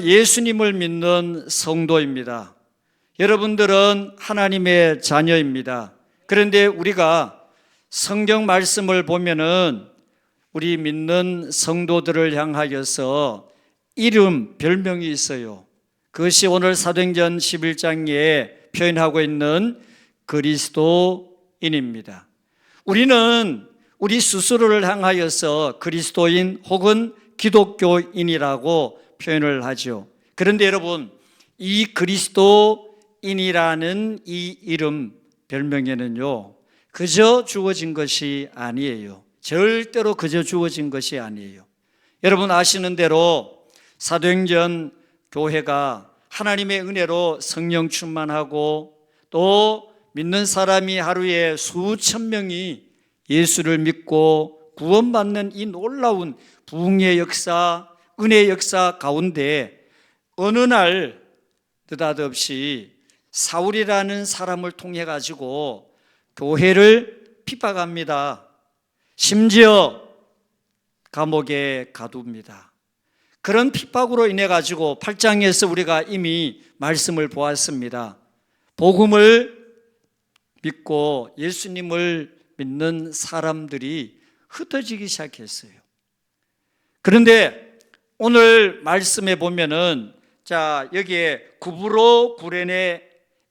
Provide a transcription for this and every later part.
예수님을 믿는 성도입니다. 여러분들은 하나님의 자녀입니다. 그런데 우리가 성경 말씀을 보면은 우리 믿는 성도들을 향하여서 이름, 별명이 있어요. 그것이 오늘 사도행전 11장에 표현하고 있는 그리스도인입니다. 우리는 우리 스스로를 향하여서 그리스도인 혹은 기독교인이라고 표현을 하죠. 그런데 여러분, 이 그리스도인이라는 이 이름, 별명에는요, 그저 주어진 것이 아니에요. 절대로 그저 주어진 것이 아니에요. 여러분 아시는 대로 사도행전 교회가 하나님의 은혜로 성령 충만하고 또 믿는 사람이 하루에 수천 명이 예수를 믿고 구원받는 이 놀라운 부흥의 역사, 은혜의 역사 가운데 어느 날 느닷없이 사울이라는 사람을 통해 가지고 교회를 핍박합니다. 심지어 감옥에 가둡니다. 그런 핍박으로 인해 가지고 8장에서 우리가 이미 말씀을 보았습니다. 복음을 믿고 예수님을 믿는 사람들이 흩어지기 시작했어요. 그런데 오늘 말씀에 보면은 여기에 구브로 구레네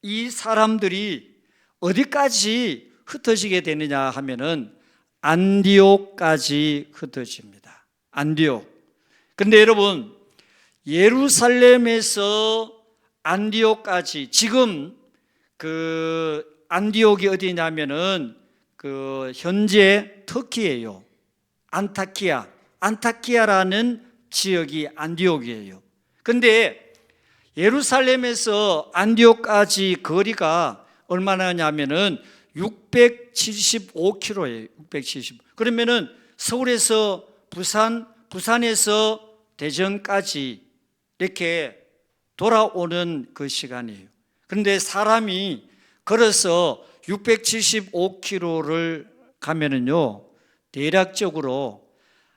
이 사람들이 어디까지 흩어지게 되느냐 하면은 안디옥까지 흩어집니다. 안디옥. 그런데 여러분, 예루살렘에서 안디옥까지, 지금 그 안디옥이 어디냐면은 현재 터키예요. 안타키아라는 지역이 안디옥이에요. 그런데 예루살렘에서 안디옥까지 거리가 얼마나 하냐면은 675km예요. 670. 그러면은 서울에서 부산에서 대전까지 이렇게 돌아오는 그 시간이에요. 그런데 사람이 걸어서 675km를 가면은요, 대략적으로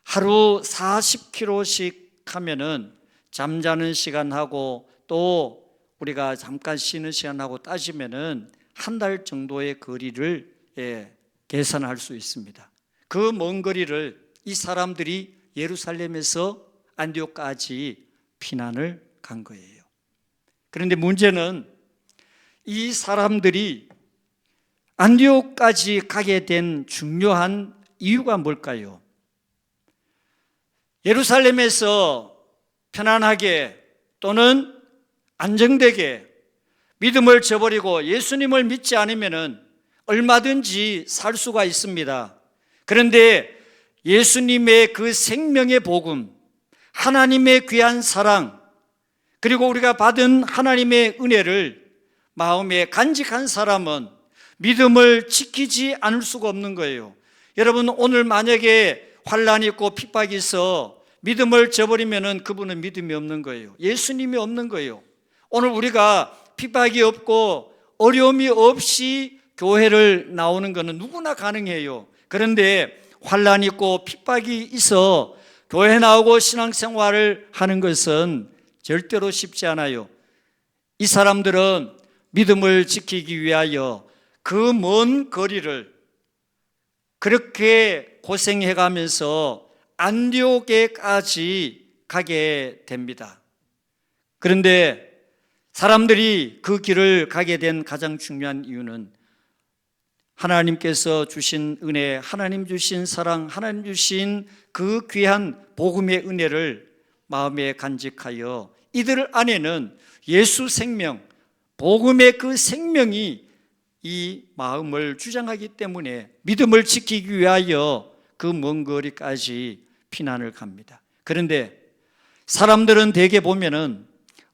하루 40km씩 하면은 잠자는 시간하고 또 우리가 잠깐 쉬는 시간하고 따지면은 한 달 정도의 거리를 계산할 수 있습니다. 그 먼 거리를 이 사람들이 예루살렘에서 안디옥까지 피난을 간 거예요. 그런데 문제는 이 사람들이 안디옥까지 가게 된 중요한 이유가 뭘까요? 예루살렘에서 편안하게 또는 안정되게 믿음을 저버리고 예수님을 믿지 않으면 얼마든지 살 수가 있습니다. 그런데 예수님의 그 생명의 복음, 하나님의 귀한 사랑, 그리고 우리가 받은 하나님의 은혜를 마음에 간직한 사람은 믿음을 지키지 않을 수가 없는 거예요. 여러분, 오늘 만약에 환난이 있고 핍박이 있어 믿음을 저버리면 그분은 믿음이 없는 거예요. 예수님이 없는 거예요. 오늘 우리가 핍박이 없고 어려움이 없이 교회를 나오는 것은 누구나 가능해요. 그런데 환난이 있고 핍박이 있어 교회 나오고 신앙생활을 하는 것은 절대로 쉽지 않아요. 이 사람들은 믿음을 지키기 위하여 그 먼 거리를 그렇게 고생해가면서 안디옥에까지 가게 됩니다. 그런데 사람들이 그 길을 가게 된 가장 중요한 이유는 하나님께서 주신 은혜, 하나님 주신 사랑, 하나님 주신 그 귀한 복음의 은혜를 마음에 간직하여 이들 안에는 예수 생명, 복음의 그 생명이 이 마음을 주장하기 때문에 믿음을 지키기 위하여 그 먼 거리까지 피난을 갑니다. 그런데 사람들은 대개 보면은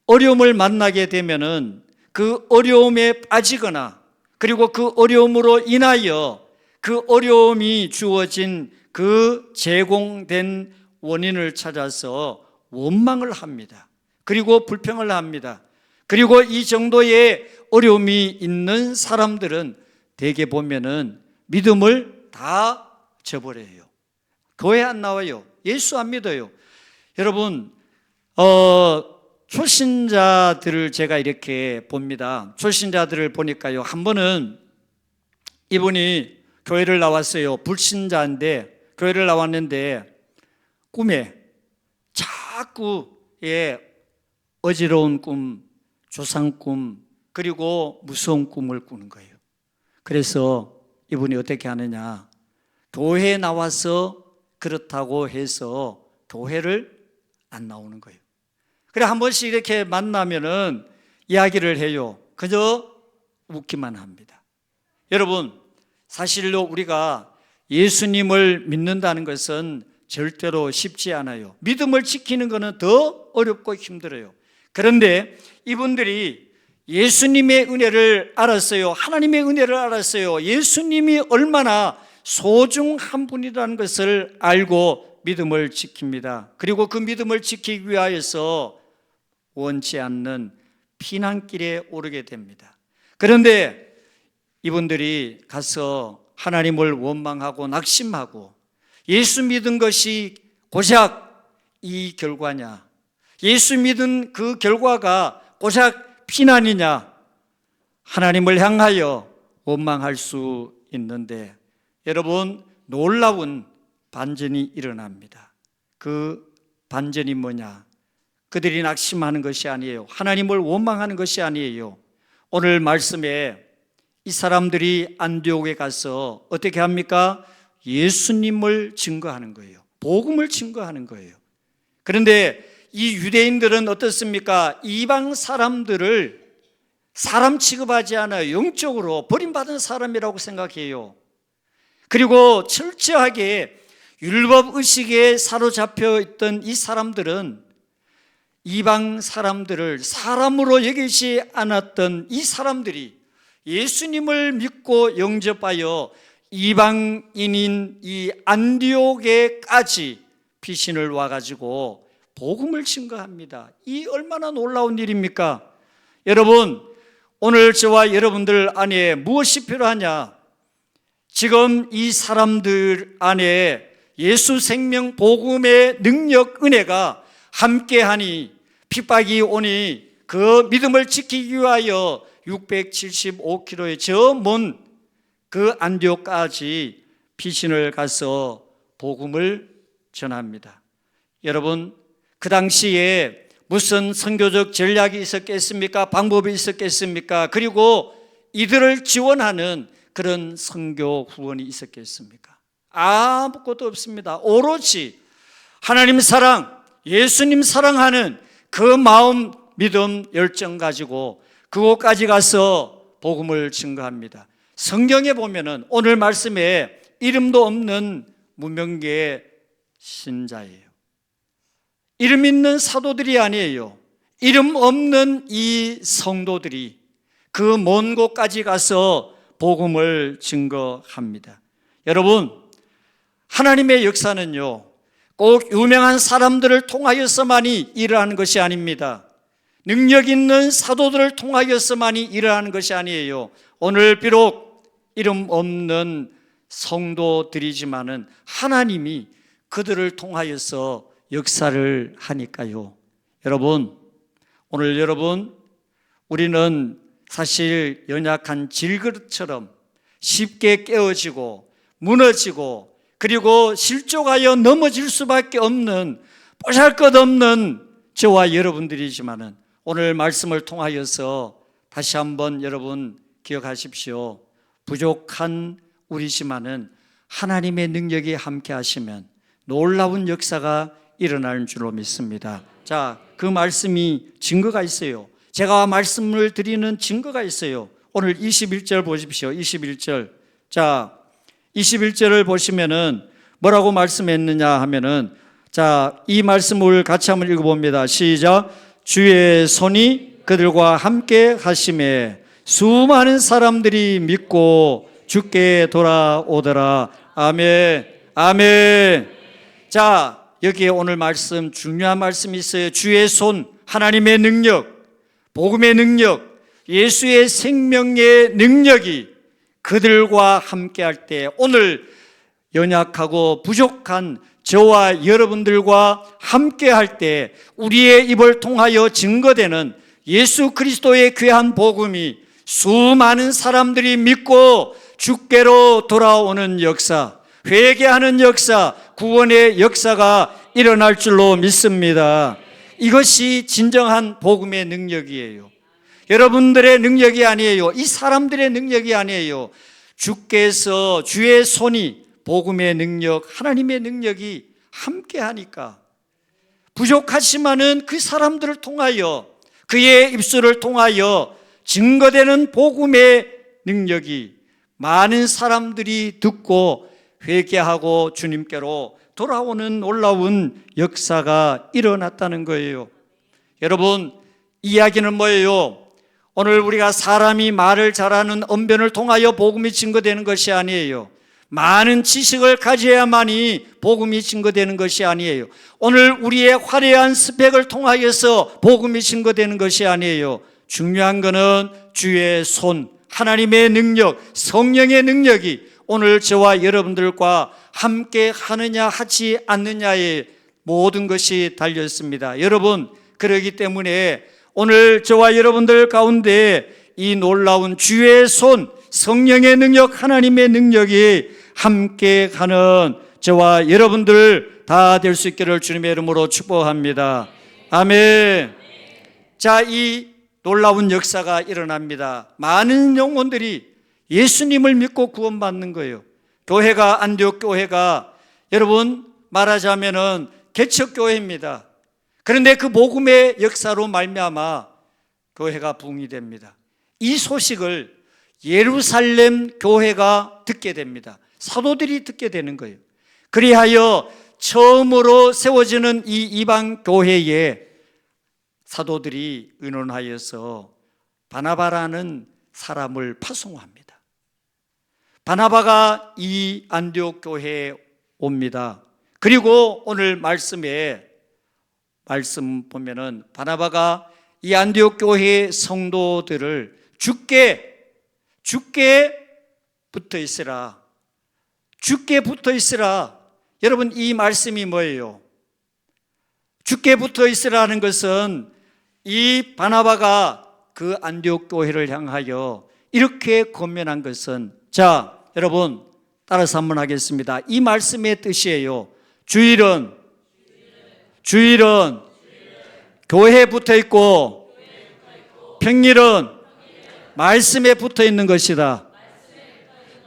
어려움을 만나게 되면은 그 어려움에 빠지거나 그리고 그 어려움으로 인하여 그 어려움이 주어진 그 제공된 원인을 찾아서 원망을 합니다. 그리고 불평을 합니다. 그리고 이 정도의 어려움이 있는 사람들은 대개 보면은 믿음을 다 저버려요. 교회 안 나와요. 예수 안 믿어요. 여러분, 초신자들을 제가 이렇게 봅니다. 초신자들을 보니까요, 한 번은 이분이 교회를 나왔어요. 불신자인데 교회를 나왔는데 꿈에 자꾸 어지러운 꿈, 조상꿈, 그리고 무서운 꿈을 꾸는 거예요. 그래서 이분이 어떻게 하느냐, 교회에 나와서 그렇다고 해서 교회를 안 나오는 거예요. 그래, 한 번씩 이렇게 만나면은 이야기를 해요. 그저 웃기만 합니다. 여러분, 사실로 우리가 예수님을 믿는다는 것은 절대로 쉽지 않아요. 믿음을 지키는 것은 더 어렵고 힘들어요. 그런데 이분들이 예수님의 은혜를 알았어요. 하나님의 은혜를 알았어요. 예수님이 얼마나 소중한 분이라는 것을 알고 믿음을 지킵니다. 그리고 그 믿음을 지키기 위하여서 원치 않는 피난길에 오르게 됩니다. 그런데 이분들이 가서 하나님을 원망하고 낙심하고 예수 믿은 것이 고작 이 결과냐, 예수 믿은 그 결과가 고작 피난이냐, 하나님을 향하여 원망할 수 있는데, 여러분, 놀라운 반전이 일어납니다. 그 반전이 뭐냐? 그들이 낙심하는 것이 아니에요. 하나님을 원망하는 것이 아니에요. 오늘 말씀에 이 사람들이 안디옥에 가서 어떻게 합니까? 예수님을 증거하는 거예요. 복음을 증거하는 거예요. 그런데 이 유대인들은 어떻습니까? 이방 사람들을 사람 취급하지 않아요. 영적으로 버림받은 사람이라고 생각해요. 그리고 철저하게 율법의식에 사로잡혀 있던 이 사람들은 이방 사람들을 사람으로 여기지 않았던 이 사람들이 예수님을 믿고 영접하여 이방인인 이 안디옥에까지 피신을 와가지고 복음을 증거합니다. 이 얼마나 놀라운 일입니까? 여러분, 오늘 저와 여러분들 안에 무엇이 필요하냐? 지금 이 사람들 안에 예수 생명 복음의 능력, 은혜가 함께하니 핍박이 오니 그 믿음을 지키기 위하여 675km의 저 먼 그 안디옥까지 피신을 가서 복음을 전합니다. 여러분, 그 당시에 무슨 선교적 전략이 있었겠습니까? 방법이 있었겠습니까? 그리고 이들을 지원하는 그런 선교 후원이 있었겠습니까? 아무것도 없습니다. 오로지 하나님 사랑, 예수님 사랑하는 그 마음, 믿음, 열정 가지고 그곳까지 가서 복음을 증거합니다. 성경에 보면은 오늘 말씀에 이름도 없는 무명계 신자예요. 이름 있는 사도들이 아니에요. 이름 없는 이 성도들이 그 먼 곳까지 가서 복음을 증거합니다. 여러분, 하나님의 역사는요, 꼭 유명한 사람들을 통하여서만이 일어나는 것이 아닙니다. 능력 있는 사도들을 통하여서만이 일어나는 것이 아니에요. 오늘 비록 이름 없는 성도들이지만은 하나님이 그들을 통하여서 역사를 하니까요. 여러분, 오늘 여러분, 우리는 사실 연약한 질그릇처럼 쉽게 깨어지고 무너지고 그리고 실족하여 넘어질 수밖에 없는 보잘것없는 저와 여러분들이지만은 오늘 말씀을 통하여서 다시 한번 여러분 기억하십시오. 부족한 우리지만은 하나님의 능력이 함께 하시면 놀라운 역사가 일어나는 줄로 믿습니다. 자, 그 말씀이 증거가 있어요. 제가 말씀을 드리는 증거가 있어요. 오늘 21절 보십시오. 21절. 자, 21절을 보시면은 뭐라고 말씀했느냐 하면은, 자, 이 말씀을 같이 한번 읽어봅니다. 시작. 주의 손이 그들과 함께 하심에 수많은 사람들이 믿고 주께 돌아오더라. 아멘. 아멘. 자, 여기에 오늘 말씀, 중요한 말씀이 있어요. 주의 손, 하나님의 능력, 복음의 능력, 예수의 생명의 능력이 그들과 함께 할 때 오늘 연약하고 부족한 저와 여러분들과 함께 할 때 우리의 입을 통하여 증거되는 예수 그리스도의 귀한 복음이 수많은 사람들이 믿고 주께로 돌아오는 역사, 회개하는 역사, 구원의 역사가 일어날 줄로 믿습니다. 이것이 진정한 복음의 능력이에요. 여러분들의 능력이 아니에요. 이 사람들의 능력이 아니에요. 주께서, 주의 손이, 복음의 능력, 하나님의 능력이 함께 하니까 부족하지만은 그 사람들을 통하여, 그의 입술을 통하여 증거되는 복음의 능력이 많은 사람들이 듣고 회개하고 주님께로 돌아오는 놀라운 역사가 일어났다는 거예요. 여러분, 이야기는 뭐예요? 오늘 우리가 사람이 말을 잘하는 언변을 통하여 복음이 증거되는 것이 아니에요. 많은 지식을 가져야만이 복음이 증거되는 것이 아니에요. 오늘 우리의 화려한 스펙을 통하여서 복음이 증거되는 것이 아니에요. 중요한 것은 주의 손, 하나님의 능력, 성령의 능력이 오늘 저와 여러분들과 함께 하느냐 하지 않느냐에 모든 것이 달려 있습니다. 여러분, 그러기 때문에 오늘 저와 여러분들 가운데 이 놀라운 주의 손, 성령의 능력, 하나님의 능력이 함께 가는 저와 여러분들 다 될 수 있기를 주님의 이름으로 축복합니다. 아멘. 자, 이 놀라운 역사가 일어납니다. 많은 영혼들이 예수님을 믿고 구원받는 거예요. 교회가, 안디옥 교회가 여러분 말하자면은 개척교회입니다. 그런데 그 복음의 역사로 말미암아 교회가 부흥이 됩니다. 이 소식을 예루살렘 교회가 듣게 됩니다. 사도들이 듣게 되는 거예요. 그리하여 처음으로 세워지는 이 이방 교회에 사도들이 의논하여서 바나바라는 사람을 파송합니다. 바나바가 이 안디옥 교회에 옵니다. 그리고 오늘 말씀에 말씀 보면은 바나바가 이 안디옥 교회의 성도들을 주께 붙어 있으라. 주께 붙어 있으라. 여러분, 이 말씀이 뭐예요? 주께 붙어 있으라는 것은 이 바나바가 그 안디옥 교회를 향하여 이렇게 권면한 것은, 자, 여러분 따라서 한번 하겠습니다. 이 말씀의 뜻이에요. 주일은 교회에 붙어 있고 평일은 말씀에 붙어 있는 것이다.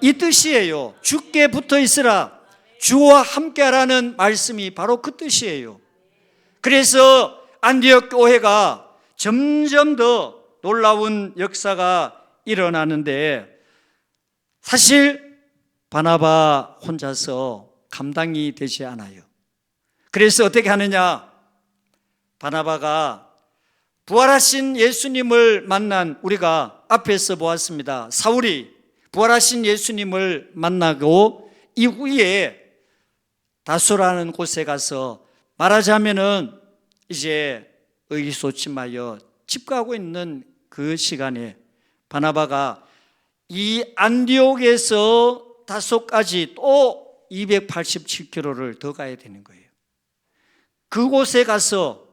이 뜻이에요. 주께 붙어 있으라. 주와 함께하라는 말씀이 바로 그 뜻이에요. 그래서 안디옥 교회가 점점 더 놀라운 역사가 일어나는데, 사실 바나바 혼자서 감당이 되지 않아요. 그래서 어떻게 하느냐? 바나바가 부활하신 예수님을 만난, 우리가 앞에서 보았습니다. 사울이 부활하신 예수님을 만나고 이후에 다소라는 곳에 가서 말하자면은 이제 의기소침하여 집 가고 있는 그 시간에 바나바가 이 안디옥에서 다소까지 또 287km를 더 가야 되는 거예요. 그곳에 가서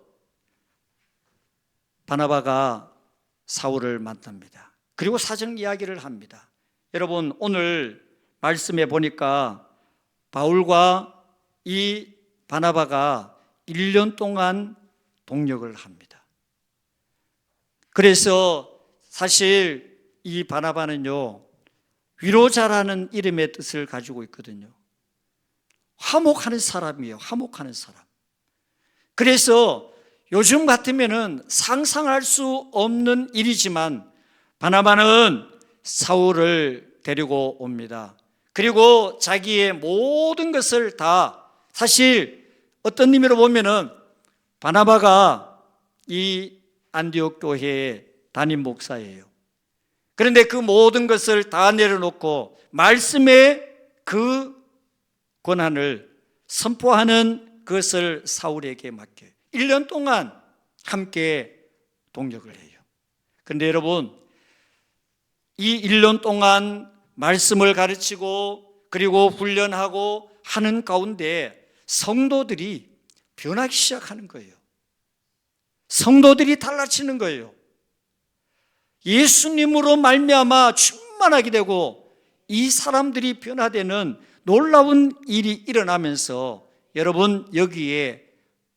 바나바가 사울을 만납니다. 그리고 사정 이야기를 합니다. 여러분, 오늘 말씀해 보니까 바울과 이 바나바가 1년 동안 동역을 합니다. 그래서 사실 이 바나바는요, 위로자라는 이름의 뜻을 가지고 있거든요. 화목하는 사람이에요. 화목하는 사람. 그래서 요즘 같으면은 상상할 수 없는 일이지만 바나바는 사울을 데리고 옵니다. 그리고 자기의 모든 것을 다, 사실 어떤 의미로 보면은 바나바가 이 안디옥 교회의 담임 목사예요. 그런데 그 모든 것을 다 내려놓고 말씀의 그 권한을 선포하는 것을 사울에게 맡겨요. 1년 동안 함께 동역을 해요. 그런데 여러분, 이 1년 동안 말씀을 가르치고 그리고 훈련하고 하는 가운데 성도들이 변하기 시작하는 거예요. 성도들이 달라지는 거예요. 예수님으로 말미암아 충만하게 되고 이 사람들이 변화되는 놀라운 일이 일어나면서 여러분, 여기에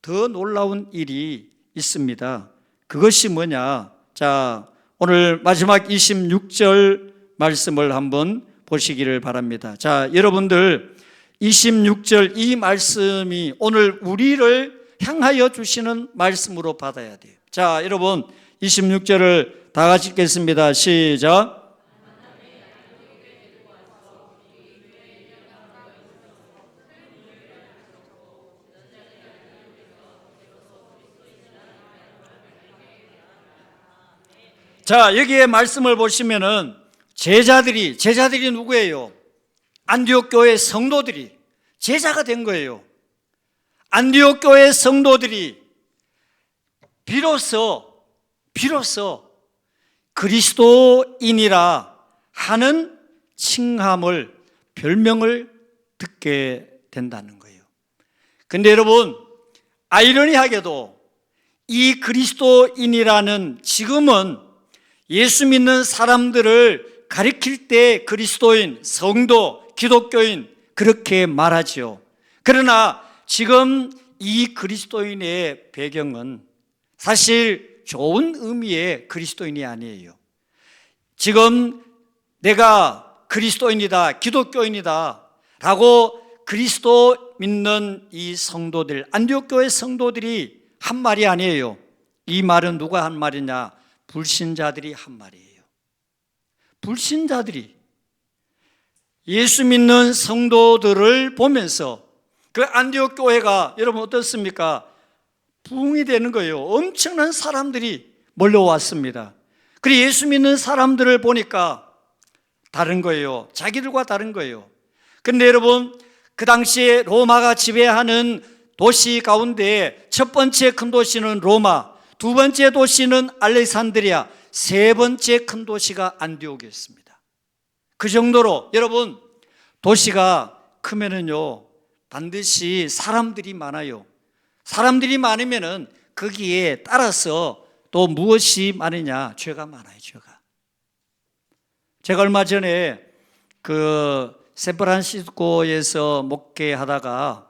더 놀라운 일이 있습니다. 그것이 뭐냐? 자, 오늘 마지막 26절 말씀을 한번 보시기를 바랍니다. 자, 여러분들 26절 이 말씀이 오늘 우리를 향하여 주시는 말씀으로 받아야 돼요. 자, 여러분 26절을 다 같이 읽겠습니다. 시작. 자, 여기에 말씀을 보시면은 제자들이 누구예요? 안디옥 교회 성도들이 제자가 된 거예요. 안디옥 교회 성도들이 비로소 그리스도인이라 하는 칭함을, 별명을 듣게 된다는 거예요. 근데 여러분, 아이러니하게도 이 그리스도인이라는, 지금은 예수 믿는 사람들을 가리킬 때 그리스도인, 성도, 기독교인 그렇게 말하지요. 그러나 지금 이 그리스도인의 배경은 사실 좋은 의미의 그리스도인이 아니에요. 지금 내가 그리스도인이다, 기독교인이다 라고 그리스도 믿는 이 성도들, 안디옥 교회 성도들이 한 말이 아니에요. 이 말은 누가 한 말이냐? 불신자들이 한 말이에요. 불신자들이 예수 믿는 성도들을 보면서 그 안디옥 교회가 여러분 어떻습니까? 부흥이 되는 거예요. 엄청난 사람들이 몰려왔습니다. 그리고 예수 믿는 사람들을 보니까 다른 거예요. 자기들과 다른 거예요. 그런데 여러분, 그 당시에 로마가 지배하는 도시 가운데 첫 번째 큰 도시는 로마, 두 번째 도시는 알렉산드리아, 세 번째 큰 도시가 안디옥이었습니다. 그 정도로 여러분, 도시가 크면은요 반드시 사람들이 많아요. 사람들이 많으면은 거기에 따라서 또 무엇이 많으냐? 죄가 많아요. 제가 얼마 전에 그 샌프란시스코에서 목회하다가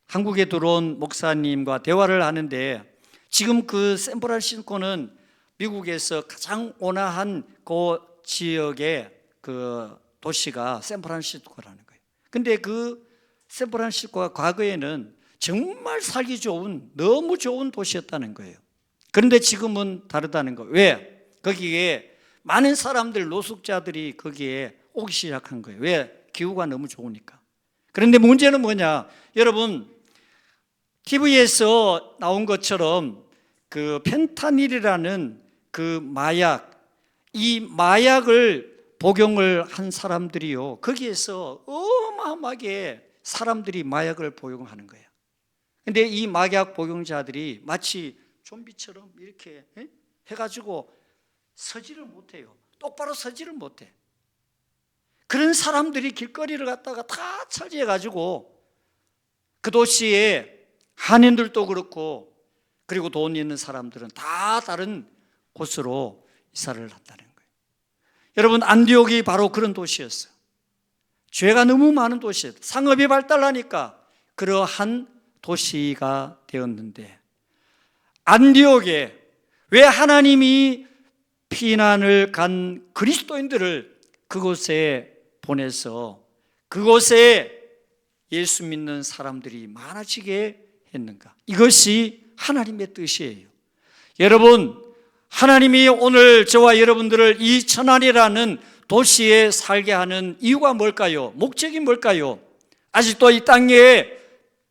한국에 들어온 목사님과 대화를 하는데, 지금 그 샌프란시스코는 미국에서 가장 온화한 그 지역의 그 도시가 샌프란시스코라는 거예요. 근데 그 샌프란시스코가 과거에는 정말 살기 좋은, 너무 좋은 도시였다는 거예요. 그런데 지금은 다르다는 거예요. 왜? 거기에 많은 사람들, 노숙자들이 거기에 오기 시작한 거예요. 왜? 기후가 너무 좋으니까. 그런데 문제는 뭐냐? 여러분, TV에서 나온 것처럼 그 펜타닐이라는 그 마약, 이 마약을 복용을 한 사람들이요, 거기에서 어마어마하게 사람들이 마약을 복용하는 거예요. 근데 이 마약 복용자들이 마치 좀비처럼 이렇게 해가지고 서지를 못해요. 똑바로 서지를 못해. 그런 사람들이 길거리를 갔다가 다 차지해가지고 그 도시에 한인들도 그렇고, 그리고 돈 있는 사람들은 다 다른 곳으로 이사를 한다는 거예요. 여러분, 안디옥이 바로 그런 도시였어요. 죄가 너무 많은 도시였어요. 상업이 발달하니까 그러한 도시가 되었는데, 안디옥에 왜 하나님이 피난을 간 그리스도인들을 그곳에 보내서 그곳에 예수 믿는 사람들이 많아지게 했는가? 이것이 하나님의 뜻이에요. 여러분, 하나님이 오늘 저와 여러분들을 이 천안이라는 도시에 살게 하는 이유가 뭘까요? 목적이 뭘까요? 아직도 이 땅에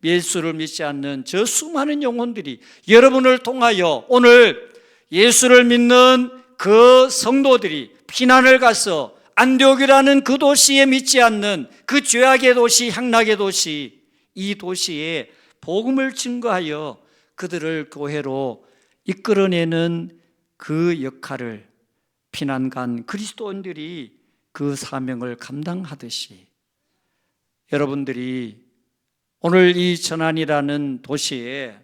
예수를 믿지 않는 저 수많은 영혼들이 여러분을 통하여 오늘 예수를 믿는 그 성도들이 피난을 가서 안디옥이라는 그 도시에 믿지 않는 그 죄악의 도시, 향락의 도시, 이 도시에 복음을 증거하여 그들을 교회로 이끌어내는 그 역할을 피난 간 그리스도인들이 그 사명을 감당하듯이 여러분들이 오늘 이 천안이라는 도시에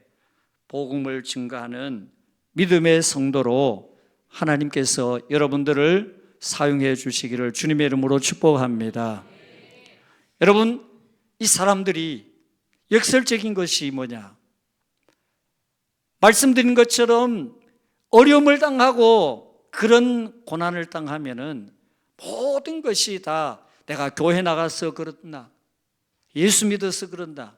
복음을 증거하는 믿음의 성도로 하나님께서 여러분들을 사용해 주시기를 주님의 이름으로 축복합니다. 여러분, 이 사람들이 역설적인 것이 뭐냐? 말씀드린 것처럼 어려움을 당하고 그런 고난을 당하면은 모든 것이 다 내가 교회 나가서 그렇나, 예수 믿어서 그런다,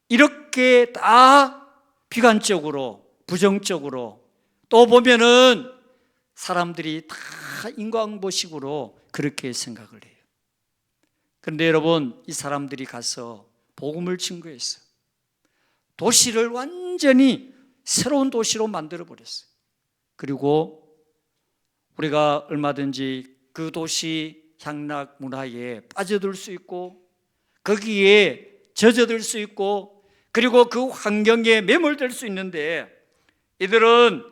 이렇게 다 비관적으로, 부정적으로, 또 보면은 사람들이 다 인과응보식으로 그렇게 생각을 해요. 그런데 여러분, 이 사람들이 가서 복음을 증거했어요. 도시를 완전히 새로운 도시로 만들어버렸어요. 그리고 우리가 얼마든지 그 도시 향락 문화에 빠져들 수 있고 거기에 젖어들 수 있고 그리고 그 환경에 매몰될 수 있는데 이들은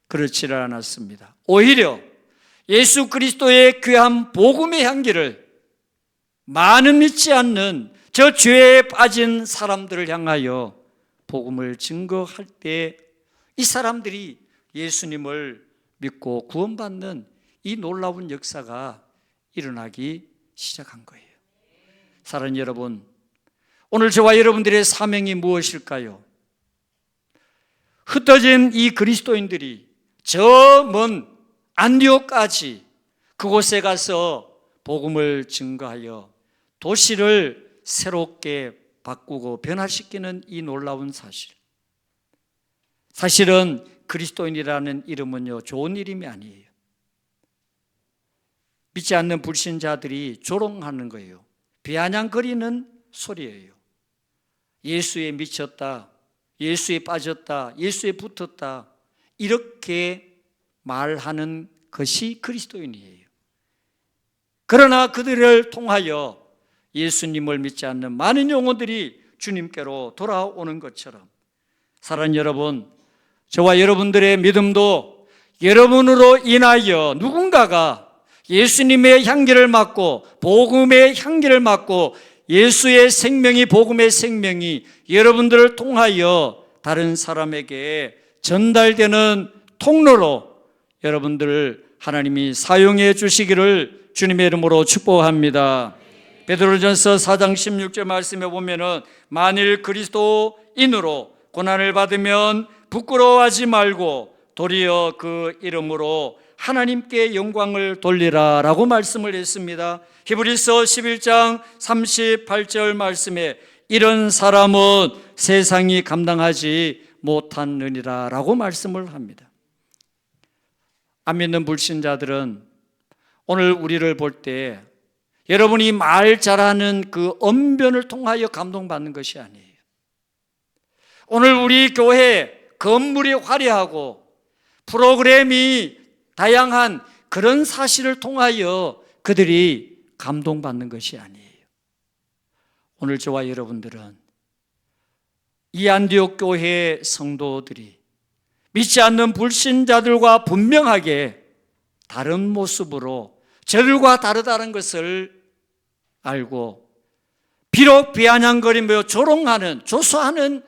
그렇지를 않았습니다. 오히려 예수 그리스도의 귀한 복음의 향기를 많은 믿지 않는 저 죄에 빠진 사람들을 향하여 복음을 증거할 때 이 사람들이 예수님을 믿고 구원받는 이 놀라운 역사가 일어나기 시작한 거예요. 사랑하는 여러분, 오늘 저와 여러분들의 사명이 무엇일까요? 흩어진 이 그리스도인들이 저 먼 안디옥까지 그곳에 가서 복음을 증거하여 도시를 새롭게 바꾸고 변화시키는 이 놀라운 사실. 사실은 그리스도인이라는 이름은요, 좋은 이름이 아니에요. 믿지 않는 불신자들이 조롱하는 거예요. 비아냥거리는 소리예요. 예수에 미쳤다, 예수에 빠졌다, 예수에 붙었다, 이렇게 말하는 것이 그리스도인이에요. 그러나 그들을 통하여 예수님을 믿지 않는 많은 영혼들이 주님께로 돌아오는 것처럼 사랑하는 여러분, 저와 여러분들의 믿음도 여러분으로 인하여 누군가가 예수님의 향기를 맡고 복음의 향기를 맡고 예수의 생명이, 복음의 생명이 여러분들을 통하여 다른 사람에게 전달되는 통로로 여러분들을 하나님이 사용해 주시기를 주님의 이름으로 축복합니다. 베드로전서 4장 16절 말씀에 보면은 만일 그리스도인으로 고난을 받으면 부끄러워하지 말고 도리어 그 이름으로 하나님께 영광을 돌리라 라고 말씀을 했습니다. 히브리서 11장 38절 말씀에 이런 사람은 세상이 감당하지 못하느니라 라고 말씀을 합니다. 안 믿는 불신자들은 오늘 우리를 볼 때 여러분이 말 잘하는 그 언변을 통하여 감동받는 것이 아니에요. 오늘 우리 교회 건물이 화려하고 프로그램이 다양한 그런 사실을 통하여 그들이 감동받는 것이 아니에요. 오늘 저와 여러분들은 이 안디옥 교회 성도들이 믿지 않는 불신자들과 분명하게 다른 모습으로 저들과 다르다는 것을 알고 비록 비아냥거리며 조롱하는, 조소하는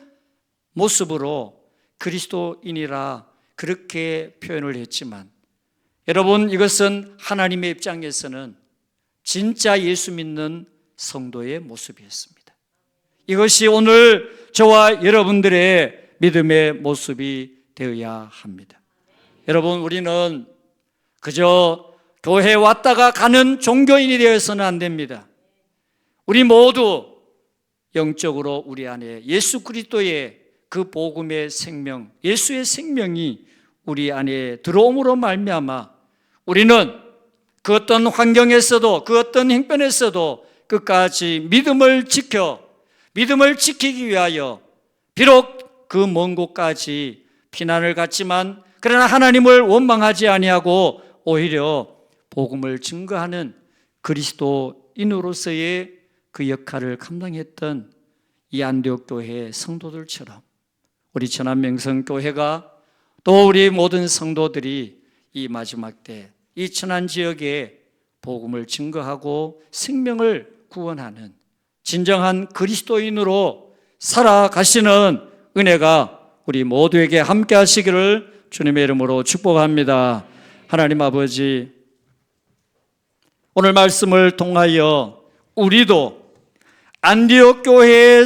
모습으로 그리스도인이라 그렇게 표현을 했지만 여러분, 이것은 하나님의 입장에서는 진짜 예수 믿는 성도의 모습이었습니다. 이것이 오늘 저와 여러분들의 믿음의 모습이 되어야 합니다. 여러분, 우리는 그저 교회에 왔다가 가는 종교인이 되어서는 안 됩니다. 우리 모두 영적으로 우리 안에 예수 그리스도의 그 복음의 생명, 예수의 생명이 우리 안에 들어옴으로 말미암아 우리는 그 어떤 환경에서도 그 어떤 형편에서도 끝까지 믿음을 지키기 위하여 비록 그 먼 곳까지 피난을 갔지만 그러나 하나님을 원망하지 아니하고 오히려 복음을 증거하는 그리스도인으로서의 그 역할을 감당했던 이 안디옥 교회 성도들처럼 우리 천안명성교회가 또 우리 모든 성도들이 이 마지막 때 이 천안 지역에 복음을 증거하고 생명을 구원하는 진정한 그리스도인으로 살아가시는 은혜가 우리 모두에게 함께 하시기를 주님의 이름으로 축복합니다. 하나님 아버지, 오늘 말씀을 통하여 우리도 안디옥 교회의